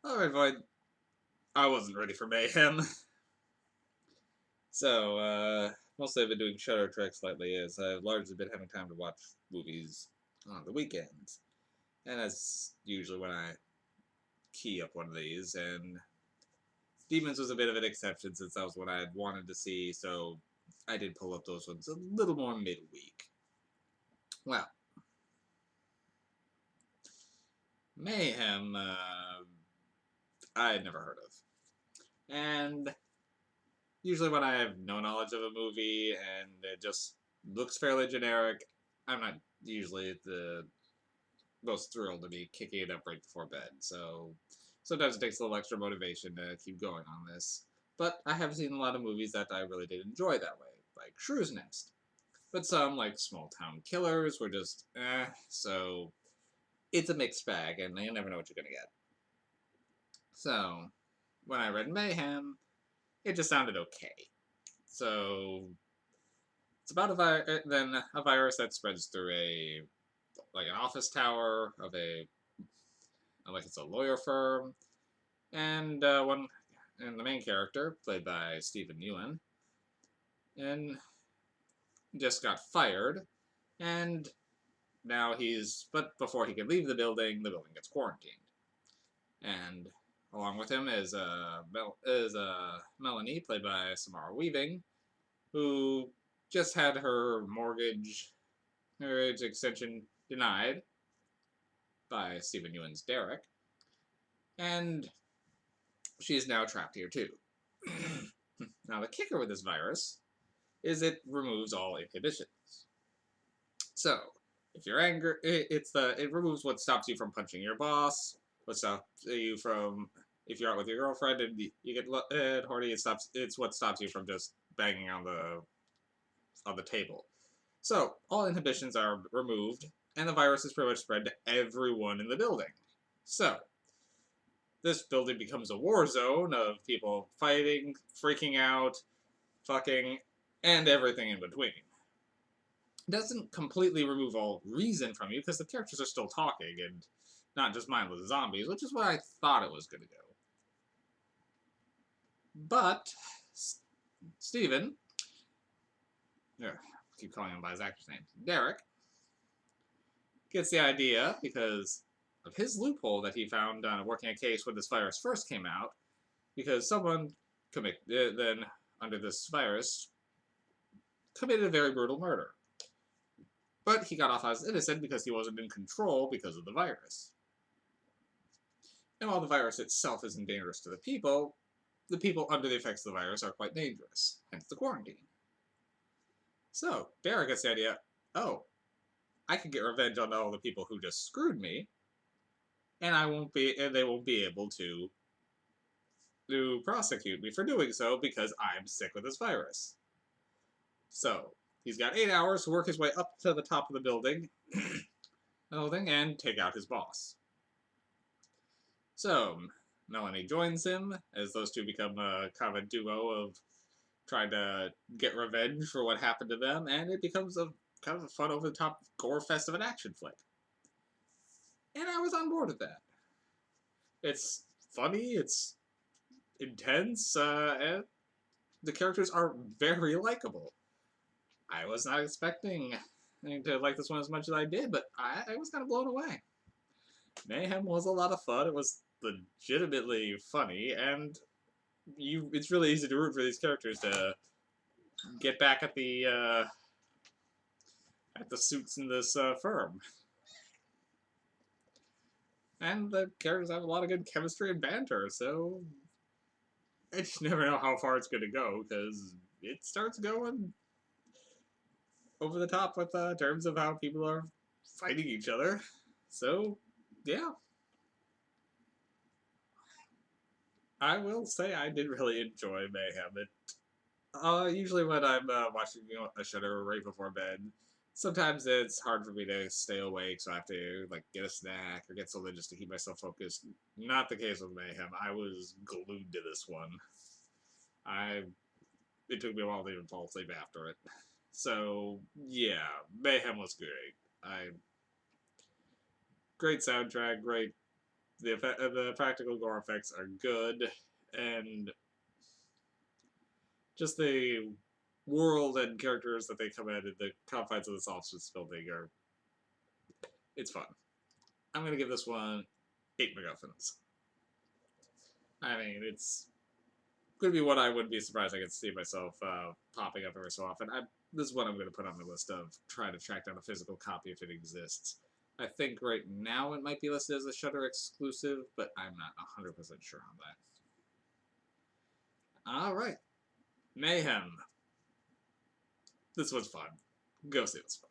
Alright, Void. I wasn't ready for Mayhem. So, mostly I've been doing Shutter treks lately, as I've largely been having time to watch movies on the weekends. And that's usually when I key up one of these, and Demons was a bit of an exception since that was what I had wanted to see, so I did pull up those ones a little more midweek. Well, Mayhem, I had never heard of. And usually when I have no knowledge of a movie and it just looks fairly generic, I'm not usually the most thrilled to be kicking it up right before bed. So sometimes it takes a little extra motivation to keep going on this. But I have seen a lot of movies that I really did enjoy that way, like Shrew's Nest. But some, like Small Town Killers, were just so it's a mixed bag, and you never know what you're going to get. So when I read Mayhem, it just sounded okay. So it's about a virus that spreads through a like an office tower of a like it's a lawyer firm, and one and the main character played by Stephen Ewan, and just got fired, and now he's but before he can leave the building gets quarantined, and along with him is Melanie played by Samara Weaving, who just had her marriage extension denied by Stephen Ewan's Derek, and she's now trapped here too. Now, the kicker with this virus is it removes all inhibitions. So, if you're angry, it removes what stops you from punching your boss, what stops you from if you're out with your girlfriend and you get horny. It's what stops you from just banging on the table. So all inhibitions are removed, and the virus is pretty much spread to everyone in the building. So this building becomes a war zone of people fighting, freaking out, fucking, and everything in between. It doesn't completely remove all reason from you because the characters are still talking and not just mindless zombies, which is what I thought it was going to go. But Steven, I keep calling him by his actor's name, Derek, gets the idea because of his loophole that he found working a case when this virus first came out, because someone then under this virus committed a very brutal murder. But he got off as innocent because he wasn't in control because of the virus. And while the virus itself isn't dangerous to the people under the effects of the virus are quite dangerous, hence the quarantine. So, Derek gets the idea, oh, I can get revenge on all the people who just screwed me, and they won't be able to prosecute me for doing so because I'm sick with this virus. So, he's got 8 hours to work his way up to the top of the building and take out his boss. So, Melanie joins him as those two become a kind of a duo of trying to get revenge for what happened to them, and it becomes a kind of a fun over the top gore fest of an action flick. And I was on board with that. It's funny, it's intense, and the characters are very likable. I was not expecting to like this one as much as I did, but I was kind of blown away. Mayhem was a lot of fun. It was legitimately funny, and it's really easy to root for these characters to get back at the suits in this firm. And the characters have a lot of good chemistry and banter, so I just never know how far it's going to go, because it starts going over the top with terms of how people are fighting each other. So, yeah. I will say I did really enjoy Mayhem. Usually when I'm watching a Shudder right before bed, sometimes it's hard for me to stay awake, so I have to like get a snack or get something just to keep myself focused. Not the case with Mayhem. I was glued to this one. I It took me a while to even fall asleep after it. So yeah, Mayhem was great. I Great soundtrack, great The practical gore effects are good, and just the world and characters that they come in and the confines of this office building are, it's fun. I'm gonna give this one 8 MacGuffins. I mean, it's gonna be one I wouldn't be surprised I could see myself popping up every so often. This is one I'm gonna put on the list of trying to track down a physical copy if it exists. I think right now it might be listed as a Shudder exclusive, but I'm not 100% sure on that. Alright. Mayhem. This was fun. Go see this one.